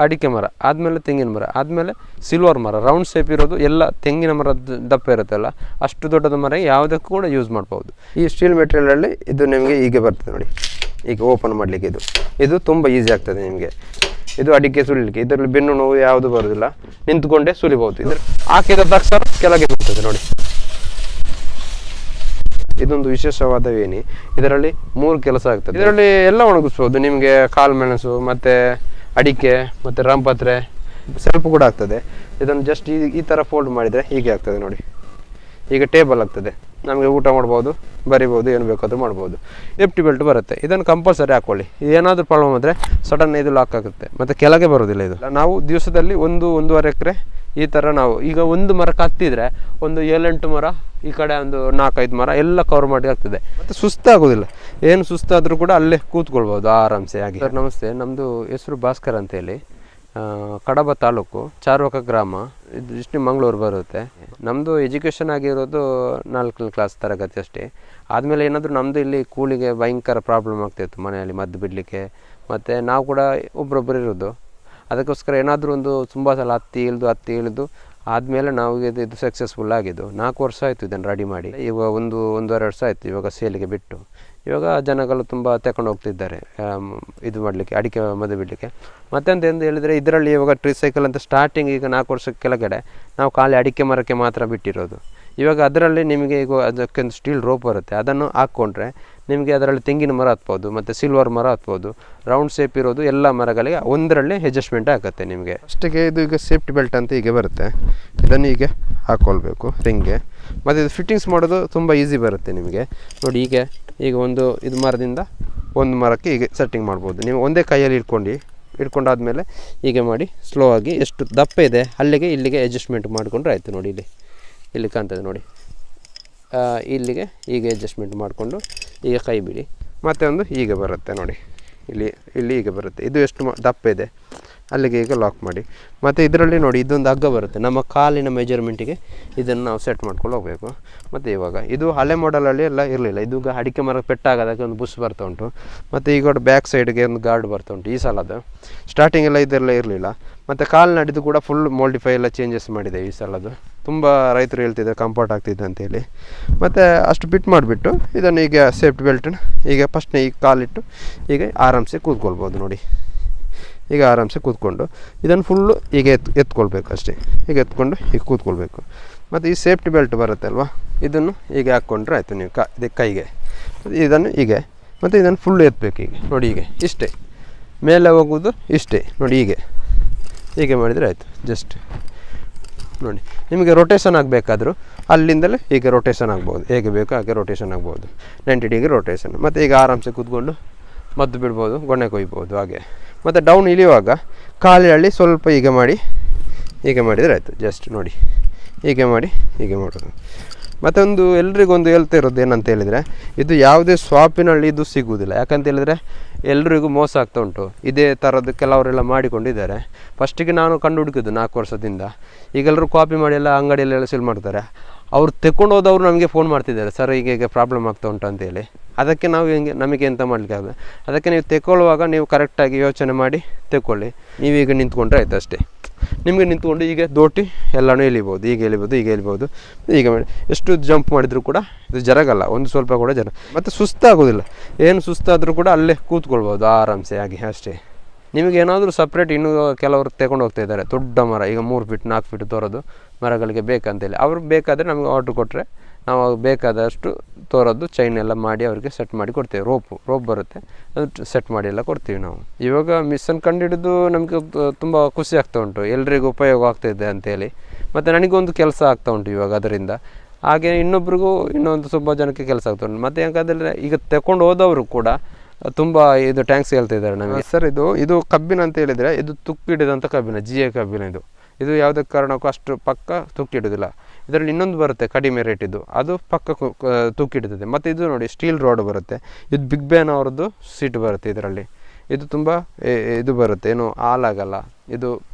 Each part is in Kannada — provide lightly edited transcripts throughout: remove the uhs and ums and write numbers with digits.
ಅಡಿಕೆ ಮರ ಆದಮೇಲೆ ತೆಂಗಿನ ಮರ ಆದಮೇಲೆ ಸಿಲ್ವರ್ ಮರ ರೌಂಡ್ ಶೇಪ್ ಇರೋದು ಎಲ್ಲ ತೆಂಗಿನ ಮರದ ದಪ್ಪ ಇರುತ್ತಲ್ಲ ಅಷ್ಟು ದೊಡ್ಡದ ಮರ ಯಾವುದಕ್ಕೂ ಕೂಡ ಯೂಸ್ ಮಾಡ್ಬೋದು. ಈ ಸ್ಟೀಲ್ ಮೆಟೀರಿಯಲಲ್ಲಿ ಇದು ನಿಮಗೆ ಹೀಗೆ ಬರ್ತದೆ ನೋಡಿ, ಈಗ ಓಪನ್ ಮಾಡಲಿಕ್ಕೆ ಇದು ತುಂಬ ಈಸಿ ಆಗ್ತದೆ ನಿಮಗೆ. ಇದು ಅಡಿಕೆ ಸುಲಿಲಿಕ್ಕೆ, ಇದರಲ್ಲಿ ಬೆನ್ನು ನೋವು ಯಾವುದು ಬರೋದಿಲ್ಲ, ನಿಂತ್ಕೊಂಡೇ ಸುಲಿಬಹುದು. ಇದ್ರ ಹಾಕಿದ ತಕ್ಷಣ ಕೆಳಗೆ ಬರ್ತದೆ ನೋಡಿ. ಇದೊಂದು ವಿಶೇಷವಾದ ವೇಣಿ, ಇದರಲ್ಲಿ 3 ಕೆಲಸ ಆಗ್ತದೆ. ಇದರಲ್ಲಿ ಎಲ್ಲ ಒಣಗಿಸ್ಬೋದು, ನಿಮಗೆ ಕಾಳು ಮೆಣಸು ಮತ್ತೆ ಅಡಿಕೆ ಮತ್ತು ರಾಮಪತ್ರೆ ಸ್ವಲ್ಪ ಕೂಡ ಆಗ್ತದೆ. ಇದನ್ನು ಜಸ್ಟ್ ಈ ಥರ ಫೋಲ್ಡ್ ಮಾಡಿದರೆ ಹೀಗೆ ಆಗ್ತದೆ ನೋಡಿ. ಈಗ ಟೇಬಲ್ ಆಗ್ತದೆ, ನಮಗೆ ಊಟ ಮಾಡ್ಬೋದು, ಬರಿಬೋದು, ಏನು ಬೇಕಾದರೂ ಮಾಡ್ಬೋದು. ಸೇಫ್ಟಿ ಬೆಲ್ಟ್ ಬರುತ್ತೆ, ಇದನ್ನು ಕಂಪಲ್ಸರಿ ಹಾಕ್ಕೊಳ್ಳಿ. ಏನಾದರೂ ಪ್ರಾಬ್ಲಮ್ ಆದರೆ ಸಡನ್ ಇದು ಲಾಕ್ ಆಗುತ್ತೆ ಮತ್ತು ಕೆಳಗೆ ಬರೋದಿಲ್ಲ. ಇದು ನಾವು ದಿವಸದಲ್ಲಿ 1-1.5 ಎಕರೆ ಈ ಥರ ನಾವು ಈಗ ಒಂದು ಮರಕ್ಕೆ ಹತ್ತಿದ್ರೆ ಒಂದು 7-8 ಮರ, ಈ ಕಡೆ ಒಂದು 4-5 ಮರ ಎಲ್ಲ ಕವರ್ ಮಾಡಿ ಆಗ್ತದೆ. ಮತ್ತು ಸುಸ್ತಾಗೋದಿಲ್ಲ, ಏನು ಸುಸ್ತಾದರೂ ಕೂಡ ಅಲ್ಲೇ ಕೂತ್ಕೊಳ್ಬೋದು ಆರಾಮ್ಸೆ ಆಗಿ. ಸರ್ ನಮಸ್ತೆ, ನಮ್ಮದು ಹೆಸರು ಭಾಸ್ಕರ್ ಅಂತೇಳಿ, ಕಡಬ ತಾಲೂಕು, ಚಾರ್ವಕ ಗ್ರಾಮ, ಇದು ಮಂಗಳೂರು ಬರುತ್ತೆ. ನಮ್ಮದು ಎಜುಕೇಷನ್ ಆಗಿರೋದು 4ನೇ ಕ್ಲಾಸ್ ತರಗತಿ ಅಷ್ಟೇ. ಆದಮೇಲೆ ಏನಾದರೂ ನಮ್ಮದು ಇಲ್ಲಿ ಕೂಲಿಗೆ ಭಯಂಕರ ಪ್ರಾಬ್ಲಮ್ ಆಗ್ತಾಯಿತ್ತು ಮನೆಯಲ್ಲಿ ಮದ್ದು ಬಿಡಲಿಕ್ಕೆ, ಮತ್ತು ನಾವು ಕೂಡ ಒಬ್ಬರೊಬ್ಬರು ಇರೋದು. ಅದಕ್ಕೋಸ್ಕರ ಏನಾದರೂ ಒಂದು ತುಂಬ ಸಲ ಹತ್ತಿ ಇಳಿದು ಆದಮೇಲೆ ನಾವು ಇದು ಸಕ್ಸಸ್ಫುಲ್ ಆಗಿದ್ದು. 4 ವರ್ಷ ಆಯಿತು ಇದನ್ನು ರೆಡಿ ಮಾಡಿ. ಇವಾಗ 1-1.5 ವರ್ಷ ಆಯಿತು ಇವಾಗ ಸೇಲಿಗೆ ಬಿಟ್ಟು. ಇವಾಗ ಜನಗಳು ತುಂಬ ತಗೊಂಡು ಹೋಗ್ತಿದ್ದಾರೆ ಇದು ಮಾಡಲಿಕ್ಕೆ, ಅಡಿಕೆ ಮದ್ದು ಬಿಡಲಿಕ್ಕೆ. ಮತ್ತೆಂತ ಎಂದು ಹೇಳಿದರೆ ಇದರಲ್ಲಿ ಇವಾಗ ಟ್ರಿಸೈಕಲ್ ಅಂತ ಸ್ಟಾರ್ಟಿಂಗ್ ಈಗ 4 ವರ್ಷದ ಕೆಳಗಡೆ ನಾವು ಖಾಲಿ ಅಡಿಕೆ ಮರಕ್ಕೆ ಮಾತ್ರ ಬಿಟ್ಟಿರೋದು. ಇವಾಗ ಅದರಲ್ಲಿ ನಿಮಗೆ ಈಗ ಅದಕ್ಕೊಂದು ಸ್ಟೀಲ್ ರೋಪ್ ಬರುತ್ತೆ, ಅದನ್ನು ಹಾಕ್ಕೊಂಡ್ರೆ ನಿಮಗೆ ಅದರಲ್ಲಿ ತೆಂಗಿನ ಮರ ಹತ್ಬೋದು ಮತ್ತು ಸಿಲ್ವರ್ ಮರ ಹತ್ಬೋದು. ರೌಂಡ್ ಶೇಪ್ ಇರೋದು ಎಲ್ಲ ಮರಗಳಿಗೆ ಒಂದರಲ್ಲೇ ಅಡ್ಜಸ್ಟ್ಮೆಂಟ್ ಆಗುತ್ತೆ ನಿಮಗೆ. ಅಷ್ಟಕ್ಕೆ ಇದು ಈಗ ಸೇಫ್ಟಿ ಬೆಲ್ಟ್ ಅಂತ ಹೀಗೆ ಬರುತ್ತೆ, ಇದನ್ನು ಹೀಗೆ ಹಾಕ್ಕೊಳ್ಬೇಕು ರಿಂಗ್ಗೆ. ಮತ್ತು ಇದು ಫಿಟ್ಟಿಂಗ್ಸ್ ಮಾಡೋದು ತುಂಬ ಈಸಿ ಬರುತ್ತೆ ನಿಮಗೆ ನೋಡಿ. ಈಗ ಇದು ಮರದಿಂದ ಒಂದು ಮರಕ್ಕೆ ಹೀಗೆ ಸೆಟ್ಟಿಂಗ್ ಮಾಡ್ಬೋದು. ನೀವು ಒಂದೇ ಕೈಯಲ್ಲಿ ಇಟ್ಕೊಂಡಾದ್ಮೇಲೆ ಹೀಗೆ ಮಾಡಿ ಸ್ಲೋ ಆಗಿ ಎಷ್ಟು ದಪ್ಪ ಇದೆ ಇಲ್ಲಿಗೆ ಅಡ್ಜಸ್ಟ್ಮೆಂಟ್ ಮಾಡಿಕೊಂಡ್ರೆ ಆಯಿತು ನೋಡಿ. ಇಲ್ಲಿ ಕಾಣ್ತದೆ ನೋಡಿ, ಇಲ್ಲಿಗೆ ಹೀಗೆ ಅಡ್ಜಸ್ಟ್ಮೆಂಟ್ ಮಾಡಿಕೊಂಡು ಈಗ ಕೈ ಬಿಡಿ. ಮತ್ತು ಒಂದು ಹೀಗೆ ಬರುತ್ತೆ ನೋಡಿ, ಇಲ್ಲಿ ಹೀಗೆ ಬರುತ್ತೆ. ಇದು ಎಷ್ಟು ದಪ್ಪ ಇದೆ ಅಲ್ಲಿಗೆ ಈಗ ಲಾಕ್ ಮಾಡಿ. ಮತ್ತು ಇದರಲ್ಲಿ ನೋಡಿ ಇದೊಂದು ಹಗ್ಗ ಬರುತ್ತೆ, ನಮ್ಮ ಕಾಲಿನ ಮೆಜರ್ಮೆಂಟಿಗೆ ಇದನ್ನು ನಾವು ಸೆಟ್ ಮಾಡ್ಕೊಂಡು ಹೋಗಬೇಕು. ಮತ್ತು ಇವಾಗ ಇದು ಹಳೆ ಮಾಡಲಲ್ಲಿ ಎಲ್ಲ ಇರಲಿಲ್ಲ, ಇದು ಅಡಿಕೆ ಮರ ಪೆಟ್ಟಾಗೋದಕ್ಕೆ ಒಂದು ಬುಷ್ ಬರ್ತಾ ಉಂಟು. ಮತ್ತು ಈಗ ಬ್ಯಾಕ್ ಸೈಡ್ಗೆ ಒಂದು ಗಾರ್ಡ್ ಬರ್ತಾ ಉಂಟು. ಈ ಸಲದ್ದು ಸ್ಟಾರ್ಟಿಂಗ್ ಎಲ್ಲ ಇದೆಲ್ಲ ಇರಲಿಲ್ಲ. ಮತ್ತು ಕಾಲು ನಡಿದು ಕೂಡ ಫುಲ್ ಮೋಲ್ಡಿಫೈ ಎಲ್ಲ ಚೇಂಜಸ್ ಮಾಡಿದೆ ಈ ಸಲದ್ದು. ತುಂಬ ರೈತರು ಹೇಳ್ತಿದ್ದಾರೆ ಕಂಫರ್ಟ್ ಆಗ್ತಿದೆ ಅಂತೇಳಿ. ಮತ್ತು ಅಷ್ಟು ಬಿಟ್ಟು ಮಾಡಿಬಿಟ್ಟು ಇದನ್ನು ಈಗ ಸೇಫ್ಟಿ ಬೆಲ್ಟನ್ನು ಈಗ ಫಸ್ಟ್ನೇ ಈಗ ಕಾಲಿಟ್ಟು ಈಗ ಆರಾಮ್ಸೆ ಕೂತ್ಕೊಳ್ಬೋದು ನೋಡಿ. ಈಗ ಆರಾಮ್ಸೆ ಕೂತ್ಕೊಂಡು ಇದನ್ನು ಫುಲ್ಲು ಈಗ ಎತ್ಕೊಳ್ಬೇಕು ಅಷ್ಟೇ. ಈಗ ಎತ್ಕೊಂಡು ಈಗ ಕೂತ್ಕೊಳ್ಬೇಕು. ಮತ್ತು ಈ ಸೇಫ್ಟಿ ಬೆಲ್ಟ್ ಬರುತ್ತೆ ಅಲ್ವಾ, ಇದನ್ನು ಹೀಗೆ ಹಾಕ್ಕೊಂಡ್ರೆ ಆಯಿತು ನೀವು ಕೈಗೆ. ಇದನ್ನು ಹೀಗೆ ಮತ್ತು ಇದನ್ನು ಫುಲ್ಲು ಎತ್ತಬೇಕು ಈಗ ನೋಡಿ. ಹೀಗೆ ಇಷ್ಟೇ ಮೇಲೆ ಹೋಗೋದು ಇಷ್ಟೇ ನೋಡಿ. ಹೀಗೆ ಮಾಡಿದರೆ ಆಯಿತು. ಜಸ್ಟ್ ನೋಡಿ, ನಿಮಗೆ ರೊಟೇಷನ್ ಆಗಬೇಕಾದ್ರೂ ಅಲ್ಲಿಂದಲೇ ಹೀಗೆ ರೊಟೇಷನ್ ಆಗ್ಬೋದು, ಹೇಗೆ ಬೇಕೋ ಹಾಗೆ ರೊಟೇಷನ್ ಆಗ್ಬೋದು, 90 ಡಿಗ್ರಿ ರೊಟೇಷನ್. ಮತ್ತು ಈಗ ಆರಾಮ್ಸೆ ಕೂತ್ಕೊಂಡು ಮದ್ದು ಬಿಡ್ಬೋದು, ಗೊಣ್ಣೆ ಕೊಯ್ಬೋದು ಹಾಗೆ. ಮತ್ತು ಡೌನ್ ಇಳಿಯುವಾಗ ಕಾಲಿನಲ್ಲಿ ಸ್ವಲ್ಪ ಹೀಗೆ ಮಾಡಿದರೆ ಆಯಿತು. ಜಸ್ಟ್ ನೋಡಿ ಹೀಗೆ ಮಾಡೋದು. ಮತ್ತೊಂದು ಎಲ್ರಿಗೊಂದು ಹೇಳ್ತಾ ಇರೋದು ಏನಂತ ಹೇಳಿದರೆ, ಇದು ಯಾವುದೇ ಶಾಪಿನಲ್ಲಿ ಇದು ಸಿಗುವುದಿಲ್ಲ. ಯಾಕಂತ ಹೇಳಿದರೆ ಎಲ್ರಿಗೂ ಮೋಸ ಆಗ್ತಾ ಉಂಟು. ಇದೇ ಥರದ್ದು ಕೆಲವರೆಲ್ಲ ಮಾಡಿಕೊಂಡಿದ್ದಾರೆ. ಫಸ್ಟಿಗೆ ನಾನು ಕಂಡು ಹುಡುಕಿದ್ದು 4 ವರ್ಷದಿಂದ. ಈಗೆಲ್ಲರೂ ಕಾಪಿ ಮಾಡಿ ಎಲ್ಲ ಅಂಗಡಿಯಲ್ಲೆಲ್ಲ ಸೇಲ್ ಮಾಡ್ತಾರೆ. ಅವ್ರು ತೆಕ್ಕೊಂಡು ಹೋದವರು ನಮಗೆ ಫೋನ್ ಮಾಡ್ತಿದ್ದಾರೆ, ಸರ್ ಈಗ ಪ್ರಾಬ್ಲಮ್ ಆಗ್ತಾ ಉಂಟು ಅಂತೇಳಿ. ಅದಕ್ಕೆ ನಾವು ನಮಗೆ ಎಂತ ಮಾಡಲಿಕ್ಕೆ ಆಗೋದು. ಅದಕ್ಕೆ ನೀವು ತೆಕ್ಕೊಳ್ಳುವಾಗ ನೀವು ಕರೆಕ್ಟಾಗಿ ಯೋಚನೆ ಮಾಡಿ ತೆಕ್ಕೊಳ್ಳಿ. ನೀವೀಗ ನಿಂತ್ಕೊಂಡ್ರೆ ಆಯ್ತು ಅಷ್ಟೇ. ನಿಮಗೆ ನಿಂತ್ಕೊಂಡು ಈಗ ದೋಟಿ ಎಲ್ಲನೂ ಎಳಿಬೋದು, ಈಗ ಎಳಿಬೋದು. ಈಗ ಮಾಡಿ ಎಷ್ಟು ಜಂಪ್ ಮಾಡಿದರೂ ಕೂಡ ಇದು ಜರಗಲ್ಲ, ಒಂದು ಸ್ವಲ್ಪ ಕೂಡ ಮತ್ತು ಸುಸ್ತಾಗೋದಿಲ್ಲ. ಏನು ಸುಸ್ತಾದರೂ ಕೂಡ ಅಲ್ಲೇ ಕೂತ್ಕೊಳ್ಬೋದು ಆರಾಮ್ಸೆ ಆಗಿ ಅಷ್ಟೇ. ನಿಮಗೆ ಏನಾದರೂ ಸಪ್ರೇಟ್ ಇನ್ನೂ ಕೆಲವರು ತಗೊಂಡು ಹೋಗ್ತಾ ಇದ್ದಾರೆ ದೊಡ್ಡ ಮರ, ಈಗ 3 ಫೀಟ್ 4 ಫೀಟ್ ತೋರೋದು ಮರಗಳಿಗೆ ಬೇಕಂತೇಳಿ. ಅವ್ರಿಗೆ ಬೇಕಾದರೆ ನಮಗೆ ಆರ್ಡ್ರ್ ಕೊಟ್ಟರೆ ನಾವು ಬೇಕಾದಷ್ಟು ತೋರೋದು ಚೈನ್ ಎಲ್ಲ ಮಾಡಿ ಅವರಿಗೆ ಸೆಟ್ ಮಾಡಿ ಕೊಡ್ತೇವೆ. ರೋಪ್ ಬರುತ್ತೆ, ಅದು ಸೆಟ್ ಮಾಡಿ ಎಲ್ಲ ಕೊಡ್ತೀವಿ ನಾವು. ಇವಾಗ ಮಿಷನ್ ಕಂಡುಹಿಡಿದು ನಮಗೆ ತುಂಬ ಖುಷಿ ಆಗ್ತಾ ಉಂಟು, ಎಲ್ರಿಗೂ ಉಪಯೋಗ ಆಗ್ತಾಯಿದೆ ಅಂತೇಳಿ. ಮತ್ತು ನನಗೊಂದು ಕೆಲಸ ಆಗ್ತಾ ಉಂಟು ಇವಾಗ ಅದರಿಂದ. ಹಾಗೆ ಇನ್ನೊಬ್ರಿಗೂ ಇನ್ನೊಂದು ಸ್ವಲ್ಪ ಜನಕ್ಕೆ ಕೆಲಸ ಆಗ್ತಾ ಉಂಟು. ಮತ್ತು ಯಾಕಂದರೆ ಈಗ ತಗೊಂಡು ಹೋದವರು ಕೂಡ ತುಂಬ ಇದು ಟ್ಯಾಂಕ್ಸ್ ಹೇಳ್ತಿದ್ದಾರೆ ನಮಗೆ. ಸರ್ ಇದು ಕಬ್ಬಿನ ಅಂತ ಹೇಳಿದರೆ ಇದು ತುಕ್ಕಿಡಿದಂಥ ಕಬ್ಬಿನ, GA ಕಬ್ಬಿನ. ಇದು ಯಾವುದೇ ಕಾರಣಕ್ಕೂ ಅಷ್ಟು ಪಕ್ಕ ತುಕ್ಕಿಡೋದಿಲ್ಲ. ಇದರಲ್ಲಿ ಇನ್ನೊಂದು ಬರುತ್ತೆ ಕಡಿಮೆ ರೇಟಿದ್ದು, ಅದು ಪಕ್ಕ ತುಕ್ಕಿಡ್ತದೆ. ಮತ್ತು ಇದು ನೋಡಿ ಸ್ಟೀಲ್ ರೋಡ್ ಬರುತ್ತೆ. ಇದು ಬಿಗ್ ಬ್ಯಾನ್ ಅವ್ರದ್ದು ಸೀಟ್ ಬರುತ್ತೆ ಇದರಲ್ಲಿ. ಇದು ತುಂಬ ಇದು ಬರುತ್ತೆ, ಏನು ಹಾಲಾಗಲ್ಲ. ಇದು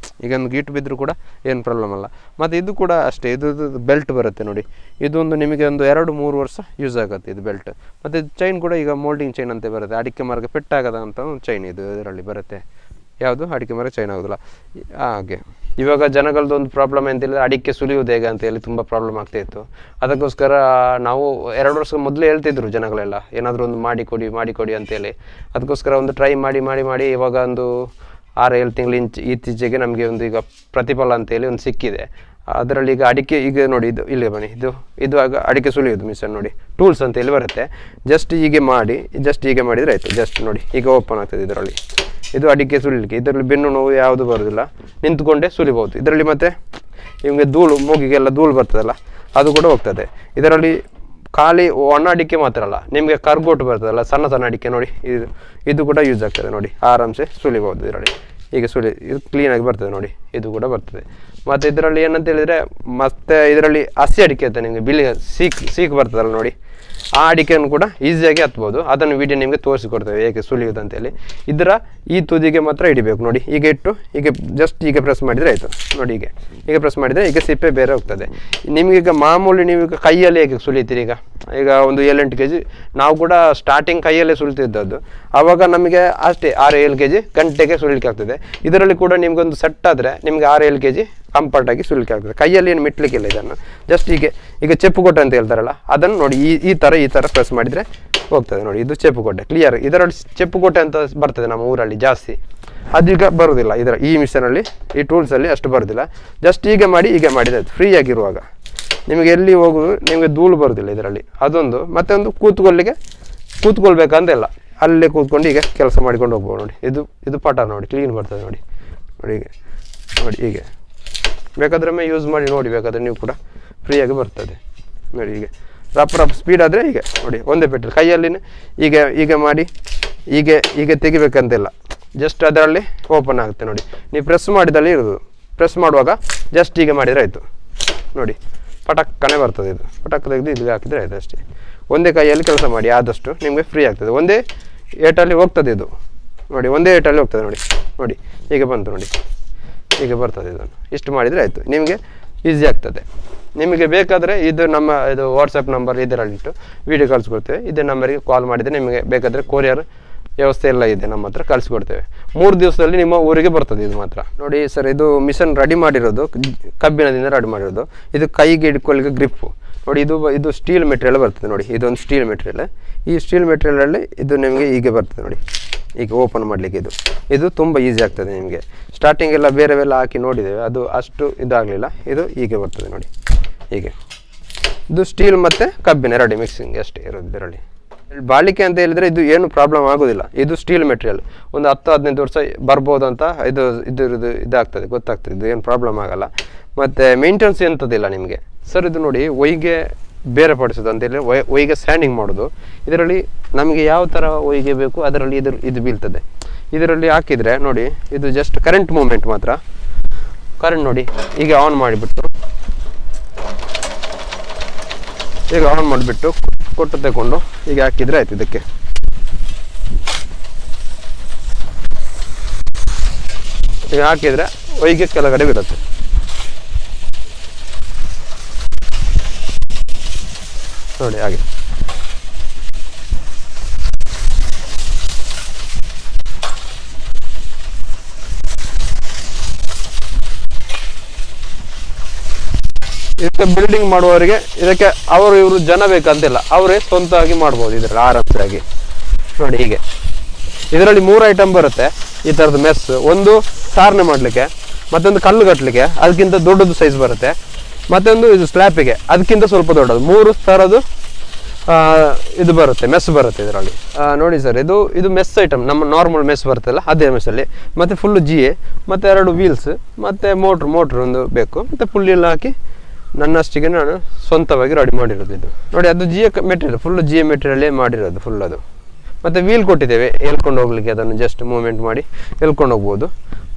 ಈಗೊಂದು ಗೀಟು ಬಿದ್ದರೂ ಕೂಡ ಏನು ಪ್ರಾಬ್ಲಮ್ ಅಲ್ಲ. ಮತ್ತು ಇದು ಕೂಡ ಅಷ್ಟೇ, ಇದು ಬೆಲ್ಟ್ ಬರುತ್ತೆ ನೋಡಿ. ಇದೊಂದು ನಿಮಗೆ ಒಂದು 2-3 ವರ್ಷ ಯೂಸ್ ಆಗುತ್ತೆ ಇದು ಬೆಲ್ಟ್. ಮತ್ತು ಇದು ಚೈನ್ ಕೂಡ ಈಗ ಮೋಲ್ಡಿಂಗ್ ಚೈನ್ ಅಂತ ಬರುತ್ತೆ, ಅಡಿಕೆ ಮರಕ್ಕೆ ಪೆಟ್ಟಾಗದಂಥ ಒಂದು ಚೈನ್ ಇದು ಇದರಲ್ಲಿ ಬರುತ್ತೆ. ಯಾವುದು ಅಡಿಕೆ ಮರ ಚೈನ್ ಆಗೋದಿಲ್ಲ. ಹಾಗೆ ಇವಾಗ ಜನಗಳದ್ದು ಒಂದು ಪ್ರಾಬ್ಲಮ್ ಅಂತ ಹೇಳಿದ್ರೆ ಅಡಿಕೆ ಸುಲಿಯೋದು ಹೇಗೆ ಅಂತ ಹೇಳಿ ತುಂಬ ಪ್ರಾಬ್ಲಮ್ ಆಗ್ತಾ ಇತ್ತು. ಅದಕ್ಕೋಸ್ಕರ ನಾವು 2 ವರ್ಷ ಮೊದಲೇ ಹೇಳ್ತಿದ್ರು ಜನಗಳೆಲ್ಲ, ಏನಾದರೂ ಒಂದು ಮಾಡಿಕೊಡಿ ಅಂತೇಳಿ. ಅದಕ್ಕೋಸ್ಕರ ಒಂದು ಟ್ರೈ ಮಾಡಿ ಇವಾಗ ಒಂದು 6-7 ತಿಂಗಳು ಇತ್ತೀಚೆಗೆ ನಮಗೆ ಒಂದು ಈಗ ಪ್ರತಿಫಲ ಅಂತೇಳಿ ಒಂದು ಸಿಕ್ಕಿದೆ. ಅದರಲ್ಲಿ ಈಗ ಅಡಿಕೆ ಈಗ ನೋಡಿ, ಇದು ಇಲ್ಲಿ ಬನ್ನಿ, ಇದು ಆಗ ಅಡಿಕೆ ಸುಲಿಯೋದು ಮಿಷನ್ ನೋಡಿ, ಟೂಲ್ಸ್ ಅಂತ ಹೇಳಿ ಬರುತ್ತೆ. ಜಸ್ಟ್ ಹೀಗೆ ಮಾಡಿದರೆ ಆಯಿತು. ಜಸ್ಟ್ ನೋಡಿ ಈಗ ಓಪನ್ ಆಗ್ತದೆ. ಇದರಲ್ಲಿ ಇದು ಅಡಿಕೆ ಸುಲಿಲಿಕ್ಕೆ. ಇದರಲ್ಲಿ ಬೆನ್ನು ನೋವು ಯಾವುದು ಬರೋದಿಲ್ಲ, ನಿಂತ್ಕೊಂಡೇ ಸುಲಿಬೋದು. ಇದರಲ್ಲಿ ಮತ್ತೆ ನಿಮಗೆ ಮೂಗಿಗೆಲ್ಲ ಧೂಳು ಬರ್ತದಲ್ಲ, ಅದು ಕೂಡ ಹೋಗ್ತದೆ. ಇದರಲ್ಲಿ ಖಾಲಿ ಒಣ ಅಡಿಕೆ ಮಾತ್ರ ಅಲ್ಲ, ನಿಮಗೆ ಕರ್ಗೋಟು ಬರ್ತದಲ್ಲ, ಸಣ್ಣ ಅಡಿಕೆ ನೋಡಿ, ಇದು ಕೂಡ ಯೂಸ್ ಆಗ್ತದೆ ನೋಡಿ. ಆರಾಮ್ಸೆ ಸುಲಿಬೋದು ಇದರಲ್ಲಿ. ಈಗ ಇದು ಕ್ಲೀನಾಗಿ ಬರ್ತದೆ ನೋಡಿ, ಇದು ಕೂಡ ಬರ್ತದೆ. ಮತ್ತು ಇದರಲ್ಲಿ ಏನಂತ ಹೇಳಿದರೆ, ಮತ್ತೆ ಇದರಲ್ಲಿ ಹಸಿ ಅಡಿಕೆ ಅಂತ ನಿಮಗೆ ಬಿಳಿ ಸೀಕ್ ಬರ್ತದಲ್ಲ ನೋಡಿ, ಆ ಅಡಿಕೆಯನ್ನು ಕೂಡ ಈಸಿಯಾಗಿ ಹತ್ಬೋದು. ಅದನ್ನು ವಿಡಿಯೋ ನಿಮಗೆ ತೋರಿಸಿಕೊಡ್ತೇವೆ ಹೇಗೆ ಸುಲಿಯೋದು ಅಂತೇಳಿ. ಇದರ ಈ ತುದಿಗೆ ಮಾತ್ರ ಹಿಡಿಬೇಕು ನೋಡಿ. ಈಗ ಇಟ್ಟು ಜಸ್ಟ್ ಪ್ರೆಸ್ ಮಾಡಿದರೆ ಆಯಿತು ನೋಡಿ. ಈಗ ಪ್ರೆಸ್ ಮಾಡಿದರೆ ಈಗ ಸಿಪ್ಪೆ ಬೇರೆ ಹೋಗ್ತದೆ. ನಿಮಗೀಗ ಮಾಮೂಲಿ ನೀವು ಕೈಯಲ್ಲಿ ಹೇಗೆ ಸುಲಿತೀರಿ, ಈಗ ಒಂದು 7-8 kg ನಾವು ಕೂಡ ಸ್ಟಾರ್ಟಿಂಗ್ ಕೈಯಲ್ಲೇ ಸುಲಿತಿದ್ದದ್ದು. ಆವಾಗ ನಮಗೆ ಅಷ್ಟೇ 6-7 kg ಗಂಟೆಗೆ ಸುಲಿಲಿಕ್ಕೆ ಆಗ್ತದೆ. ಇದರಲ್ಲಿ ಕೂಡ ನಿಮಗೊಂದು ಸೆಟ್ ಆದರೆ ನಿಮಗೆ 6-7 kg ಕಂಫರ್ಟಾಗಿ ಸುಲಿಕ್ಕೆ ಆಗ್ತದೆ. ಕೈಯಲ್ಲಿ ಏನು ಮಿಟ್ಲಿಕ್ಕಿಲ್ಲ ಇದನ್ನು. ಜಸ್ಟ್ ಈಗ ಚೆಪ್ಪುಕೊಟ್ಟೆ ಅಂತ ಹೇಳ್ತಾರಲ್ಲ, ಅದನ್ನು ನೋಡಿ ಈ ಥರ ಪ್ರೆಸ್ ಮಾಡಿದರೆ ಹೋಗ್ತದೆ ನೋಡಿ. ಇದು ಚೆಪ್ಪುಕೊಟ್ಟೆ ಕ್ಲಿಯರ್. ಇದರಲ್ಲಿ ಚೆಪ್ಪುಕೊಟ್ಟೆ ಅಂತ ಬರ್ತದೆ ನಮ್ಮ ಊರಲ್ಲಿ ಜಾಸ್ತಿ, ಅದೀಗ ಬರೋದಿಲ್ಲ ಈ ಮಿಷನಲ್ಲಿ, ಈ ಟೂಲ್ಸಲ್ಲಿ ಅಷ್ಟು ಬರೋದಿಲ್ಲ. ಜಸ್ಟ್ ಈಗ ಮಾಡಿದರೆ ಫ್ರೀ ಆಗಿರುವಾಗ ನಿಮಗೆ ಎಲ್ಲಿ ಹೋಗೋದು, ನಿಮಗೆ ಧೂಳು ಬರೋದಿಲ್ಲ ಇದರಲ್ಲಿ. ಅದೊಂದು ಮತ್ತೆ ಒಂದು ಕೂತ್ಕೊಳ್ಬೇಕಂತೆಲ್ಲ, ಅಲ್ಲೇ ಕೂತ್ಕೊಂಡು ಈಗ ಕೆಲಸ ಮಾಡಿಕೊಂಡು ಹೋಗ್ಬೋದು ನೋಡಿ. ಇದು ಪಟ ನೋಡಿ, ಕ್ಲೀನ್ ಬರ್ತದೆ ನೋಡಿ. ಹೀಗೆ ಬೇಕಾದ್ರೆ ಯೂಸ್ ಮಾಡಿ ನೋಡಿ, ಬೇಕಾದರೆ ನೀವು ಕೂಡ ಫ್ರೀಯಾಗಿ ಬರ್ತದೆ ನೋಡಿ. ರಫ್ ಸ್ಪೀಡ್ ಆದರೆ ಹೀಗೆ ನೋಡಿ, ಒಂದೇ ಪೆಟ್ರೋಲ್ ಕೈಯಲ್ಲಿ ಈಗ ಮಾಡಿ ಈಗ ತೆಗಿಬೇಕಂತಿಲ್ಲ. ಜಸ್ಟ್ ಅದರಲ್ಲಿ ಓಪನ್ ಆಗುತ್ತೆ ನೋಡಿ. ನೀವು ಪ್ರೆಸ್ ಮಾಡಿದಲ್ಲಿ ಇರೋದು, ಪ್ರೆಸ್ ಮಾಡುವಾಗ ಜಸ್ಟ್ ಈಗ ಮಾಡಿದರೆ ಆಯಿತು ನೋಡಿ. ಪಟಕ್ಕನೆ ಬರ್ತದೆ. ಇದು ಪಟಕ್ ತೆಗೆದು ಇದು ಹಾಕಿದರೆ ಆಯಿತು ಅಷ್ಟೇ. ಒಂದೇ ಕೈಯಲ್ಲಿ ಕೆಲಸ ಮಾಡಿ, ಆದಷ್ಟು ನಿಮಗೆ ಫ್ರೀ ಆಗ್ತದೆ. ಒಂದೇ ಏಟಲ್ಲಿ ಹೋಗ್ತದೆ ಇದು ನೋಡಿ, ಒಂದೇ ಏಟಲ್ಲಿ ಹೋಗ್ತದೆ ನೋಡಿ. ಈಗ ಬಂತು ನೋಡಿ, ಈಗ ಬರ್ತದೆ. ಇದನ್ನು ಇಷ್ಟು ಮಾಡಿದರೆ ಆಯಿತು, ನಿಮಗೆ ಈಸಿ ಆಗ್ತದೆ. ನಿಮಗೆ ಬೇಕಾದರೆ ಇದು ವಾಟ್ಸಪ್ ನಂಬರ್ ಇದರಲ್ಲಿಟ್ಟು ವೀಡಿಯೋ ಕಳಿಸ್ಕೊಡ್ತೇವೆ. ಇದೇ ನಂಬರಿಗೆ ಕಾಲ್ ಮಾಡಿದರೆ ನಿಮಗೆ ಬೇಕಾದರೆ ಕೊರಿಯರ್ ವ್ಯವಸ್ಥೆ ಎಲ್ಲ ಇದೆ, ನಮ್ಮ ಹತ್ರ ಕಳಿಸ್ಕೊಡ್ತೇವೆ. 3 ದಿವಸದಲ್ಲಿ ನಿಮ್ಮ ಊರಿಗೆ ಬರ್ತದೆ. ಇದು ಮಾತ್ರ ನೋಡಿ ಸರ್, ಇದು ಮಿಷನ್ ರೆಡಿ ಮಾಡಿರೋದು ಕಬ್ಬಿಣದಿಂದ ರೆಡಿ ಮಾಡಿರೋದು. ಇದು ಕೈಗೆ ಹಿಡ್ಕೊಳ್ಳಿಕ್ಕೆ ಗ್ರಿಪ್ಪು ನೋಡಿ. ಇದು ಸ್ಟೀಲ್ ಮೆಟೀರಿಯಲ್ ಬರ್ತದೆ ನೋಡಿ. ಇದೊಂದು ಸ್ಟೀಲ್ ಮೆಟೀರಿಯಲ್. ಈ ಸ್ಟೀಲ್ ಮೆಟೀರಿಯಲಲ್ಲಿ ಇದು ನಿಮಗೆ ಹೀಗೆ ಬರ್ತದೆ ನೋಡಿ. ಈಗ ಓಪನ್ ಮಾಡಲಿಕ್ಕೆ ಇದು ತುಂಬ ಈಸಿ ಆಗ್ತದೆ ನಿಮಗೆ. ಸ್ಟಾರ್ಟಿಂಗ್ ಎಲ್ಲ ಬೇರೆ ಹಾಕಿ ನೋಡಿದ್ದೇವೆ, ಅದು ಅಷ್ಟು ಇದಾಗಲಿಲ್ಲ. ಇದು ಹೀಗೆ ಬರ್ತದೆ ನೋಡಿ. ಹೀಗೆ ಇದು ಸ್ಟೀಲ್ ಮತ್ತು ಕಬ್ಬಿನ ರೆಡಿ ಮಿಕ್ಸಿಂಗ್ ಅಷ್ಟೇ ಇರೋದು. ಇದರಲ್ಲಿ ಬಾಳಿಕೆ ಅಂತ ಹೇಳಿದರೆ ಇದು ಏನು ಪ್ರಾಬ್ಲಮ್ ಆಗೋದಿಲ್ಲ. ಇದು ಸ್ಟೀಲ್ ಮೆಟೀರಿಯಲ್, ಒಂದು 10-15 ವರ್ಷ ಬರ್ಬೋದು ಅಂತ ಇದಾಗ್ತದೆ, ಗೊತ್ತಾಗ್ತದೆ. ಇದು ಏನು ಪ್ರಾಬ್ಲಮ್ ಆಗಲ್ಲ. ಮತ್ತು ಮೇಂಟೆನೆನ್ಸ್ ಎಂಥದ್ದಿಲ್ಲ ನಿಮಗೆ ಸರ್. ಇದು ನೋಡಿ, ಒಯ್ಗೆ ಬೇರೆ ಪಡಿಸೋದು ಅಂತೇಳಿ ಒಯ್ಗೆ ಸ್ಯಾಂಡಿಂಗ್ ಮಾಡೋದು. ಇದರಲ್ಲಿ ನಮಗೆ ಯಾವ ಥರ ಒಯ್ಗೆ ಬೇಕು ಅದರಲ್ಲಿ ಇದು ಬೀಳ್ತದೆ. ಇದರಲ್ಲಿ ಹಾಕಿದರೆ ನೋಡಿ, ಇದು ಜಸ್ಟ್ ಕರೆಂಟ್ ಮೂಮೆಂಟ್ ಮಾತ್ರ. ಕರೆಂಟ್ ನೋಡಿ, ಈಗ ಆನ್ ಮಾಡಿಬಿಟ್ಟು ಕೊಟ್ಟು ತಗೊಂಡು ಈಗ ಹಾಕಿದರೆ ಆಯ್ತು. ಇದಕ್ಕೆ ಈಗ ಹಾಕಿದರೆ ಒಯ್ಗೆ ಕೆಳಗಡೆ ಬೀಳುತ್ತೆ ನೋಡಿ. ಹಾಗೆ ಇದಕ್ಕೆ ಬಿಲ್ಡಿಂಗ್ ಮಾಡುವವರಿಗೆ ಇದಕ್ಕೆ ಇವರು ಜನ ಬೇಕಂತಿಲ್ಲ, ಅವರೇ ಸ್ವಂತವಾಗಿ ಮಾಡ್ಬೋದು ಇದರಲ್ಲಿ ಆರಾಮ್ಸಾಗಿ ನೋಡಿ. ಹೀಗೆ ಇದರಲ್ಲಿ 3 ಐಟಮ್ ಬರುತ್ತೆ ಈ ಥರದ್ದು ಮೆಸ್. ಒಂದು ಸಾರಣೆ ಮಾಡಲಿಕ್ಕೆ, ಮತ್ತೊಂದು ಕಲ್ಲು ಕಟ್ಟಲಿಕ್ಕೆ, ಅದಕ್ಕಿಂತ ದೊಡ್ಡದು ಸೈಜ್ ಬರುತ್ತೆ. ಮತ್ತೊಂದು ಇದು ಸ್ಲ್ಯಾಪಿಗೆ, ಅದಕ್ಕಿಂತ ಸ್ವಲ್ಪ ದೊಡ್ಡದು. 3 ಥರದ್ದು ಇದು ಬರುತ್ತೆ, ಮೆಸ್ ಬರುತ್ತೆ ಇದರಲ್ಲಿ ನೋಡಿ ಸರ್. ಇದು ಮೆಸ್ ಐಟಮ್, ನಮ್ಮ ನಾರ್ಮಲ್ ಮೆಸ್ ಬರುತ್ತಲ್ಲ ಅದೇ ಮೆಸ್ಸಲ್ಲಿ. ಮತ್ತು ಫುಲ್ಲು GA, ಮತ್ತು 2 ವೀಲ್ಸ್, ಮತ್ತು ಮೋಟ್ರ್ ಒಂದು ಬೇಕು. ಮತ್ತು ಪುಲ್ಲಿಯೆಲ್ಲ ಹಾಕಿ ನನ್ನಷ್ಟಿಗೆ ನಾನು ಸ್ವಂತವಾಗಿ ರೆಡಿ ಮಾಡಿರೋದು ಇದು ನೋಡಿ. ಅದು GA ಮೆಟೀರಿಯಲ್, ಫುಲ್ಲು GA ಮೆಟೀರಿಯಲ್ಲೇ ಮಾಡಿರೋದು ಫುಲ್ ಅದು. ಮತ್ತು ವೀಲ್ ಕೊಟ್ಟಿದ್ದೇವೆ ಎಳ್ಕೊಂಡು ಹೋಗ್ಲಿಕ್ಕೆ, ಅದನ್ನು ಜಸ್ಟ್ ಮೂವ್ಮೆಂಟ್ ಮಾಡಿ ಎಳ್ಕೊಂಡು ಹೋಗ್ಬೋದು.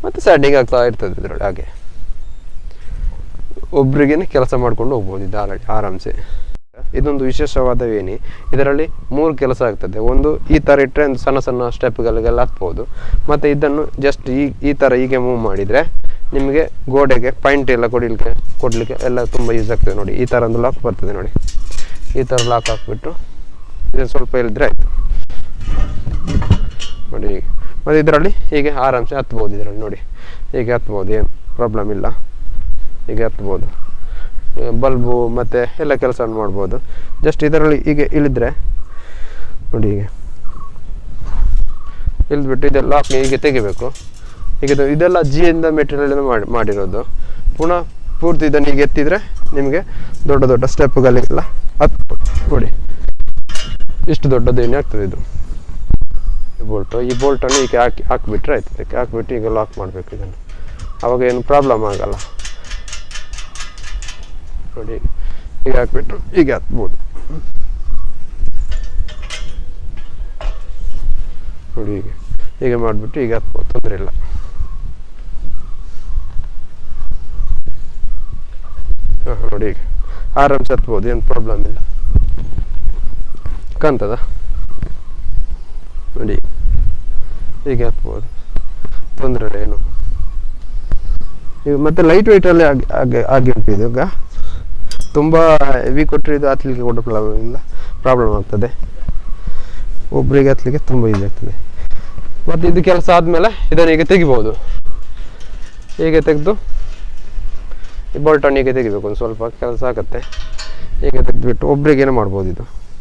ಮತ್ತು ಸ್ಯಾಂಡಿಂಗ್ ಆಗ್ತಾ ಇರ್ತದೆ ಇದರಲ್ಲಿ. ಹಾಗೆ ಒಬ್ರಿಗೇನೆ ಕೆಲಸ ಮಾಡ್ಕೊಂಡು ಹೋಗ್ಬೋದು ಇದು ಆರಾಮ್ಸೆ. ಇದೊಂದು ವಿಶೇಷವಾದ ವೇಣಿ. ಇದರಲ್ಲಿ 3 ಕೆಲಸ ಆಗ್ತದೆ. ಒಂದು ಈ ಥರ ಇಟ್ಟರೆ ಒಂದು ಸಣ್ಣ ಸ್ಟೆಪ್ಗಳಿಗೆಲ್ಲ ಹತ್ಬೋದು. ಮತ್ತು ಇದನ್ನು ಜಸ್ಟ್ ಈ ಥರ ಹೀಗೆ ಮೂವ್ ಮಾಡಿದರೆ ನಿಮಗೆ ಗೋಡೆಗೆ ಪಾಯಿಂಟ್ ಎಲ್ಲ ಕೊಡಲಿಕ್ಕೆ ಎಲ್ಲ ತುಂಬ ಯೂಸ್ ಆಗ್ತದೆ ನೋಡಿ. ಈ ಥರ ಒಂದು ಲಾಕ್ ಬರ್ತದೆ ನೋಡಿ. ಈ ಥರ ಲಾಕ್ ಹಾಕ್ಬಿಟ್ಟು ಇದನ್ನು ಸ್ವಲ್ಪ ಹೇಳಿದ್ರೆ ಆಯಿತು ನೋಡಿ. ಮತ್ತು ಇದರಲ್ಲಿ ಹೀಗೆ ಆರಾಮ್ಸೆ ಹತ್ಬೋದು. ಇದರಲ್ಲಿ ನೋಡಿ ಹೀಗೆ ಹತ್ಬೋದು, ಏನು ಪ್ರಾಬ್ಲಮ್ ಇಲ್ಲ, ಹೀಗೆ ಹತ್ಬೋದು. ಬಲ್ಬು ಮತ್ತು ಎಲ್ಲ ಕೆಲಸ ಮಾಡ್ಬೋದು. ಜಸ್ಟ್ ಇದರಲ್ಲಿ ಹೀಗೆ ಇಳಿದ್ರೆ ನೋಡಿ, ಹೀಗೆ ಇಳಿದ್ಬಿಟ್ಟು ಇದೆಲ್ಲ ಹೀಗೆ ತೆಗಿಬೇಕು. ಈಗ ಇದೆಲ್ಲ ಜಿಯಿಂದ ಮೆಟೀರಿಯಲ್ ಮಾಡಿರೋದು. ಪುನಃ ಪೂರ್ತಿ ಇದನ್ನು ಹೀಗೆ ಎತ್ತಿದರೆ ನಿಮಗೆ ದೊಡ್ಡ ದೊಡ್ಡ ಸ್ಟೆಪ್ಗಳಿಗೆಲ್ಲ ನೋಡಿ, ಇಷ್ಟು ದೊಡ್ಡದು ಏನೇ ಆಗ್ತದೆ ಇದು ಈ ಬೋಲ್ಟನ್ನು ಹೀಗೆ ಹಾಕಿಬಿಟ್ರೆ ಆಯ್ತು. ಇದಕ್ಕೆ ಹಾಕಿಬಿಟ್ಟು ಈಗ ಲಾಕ್ ಮಾಡಬೇಕು ಇದನ್ನು, ಆವಾಗ ಏನು ಪ್ರಾಬ್ಲಮ್ ಆಗಲ್ಲ. ನೋಡಿ ಹೀಗೆ ಹಾಕ್ಬಿಟ್ಟು ಹೀಗೆ ಹತ್ಬೋದು. ನೋಡಿ ಹೀಗೆ ಮಾಡಿಬಿಟ್ಟು ಹೀಗೆ ಹತ್ಬೋದು, ತೊಂದರೆ ಇಲ್ಲ. ನೋಡಿ ಈಗ ಆರಾಮ್ಸೆ ಹತ್ಬೋದು, ಏನು ಪ್ರಾಬ್ಲಮ್ ಇಲ್ಲ. ಕಾಣ್ತದ ನೋಡಿ, ಹೀಗೆ ಹತ್ಬೋದು, ತೊಂದರೆ ಇಲ್ಲ ಏನು. ಈಗ ಮತ್ತೆ ಲೈಟ್ ವೆಯ್ಟಲ್ಲಿ ಆಗಿ ಉಂಟು ಇದು. ಈಗ ತುಂಬ ಹೆವಿ ಕೊಟ್ಟರೆ ಇದು ಹತ್ತಲಿಕ್ಕೆ ಕೂಡ ಪ್ರಾಬ್ಲಮ್ ಆಗ್ತದೆ. ಒಬ್ಬರಿಗೆ ಹತ್ತಲಿಕ್ಕೆ ತುಂಬ ಈಸಿ ಆಗ್ತದೆ. ಮತ್ತು ಇದು ಕೆಲಸ ಆದಮೇಲೆ ಇದನ್ನು ಹೀಗೆ ತೆಗಿಬೋದು. ಹೀಗೆ ತೆಗೆದು ಈ ಬೋಲ್ಟನ್ನು ಹೀಗೆ ತೆಗಿಬೇಕು, ಒಂದು ಸ್ವಲ್ಪ ಕೆಲಸ ಆಗುತ್ತೆ. ಹೀಗೆ ತೆಗೆದುಬಿಟ್ಟು ಒಬ್ರಿಗೇನೆ ಮಾಡ್ಬೋದು ಇದು.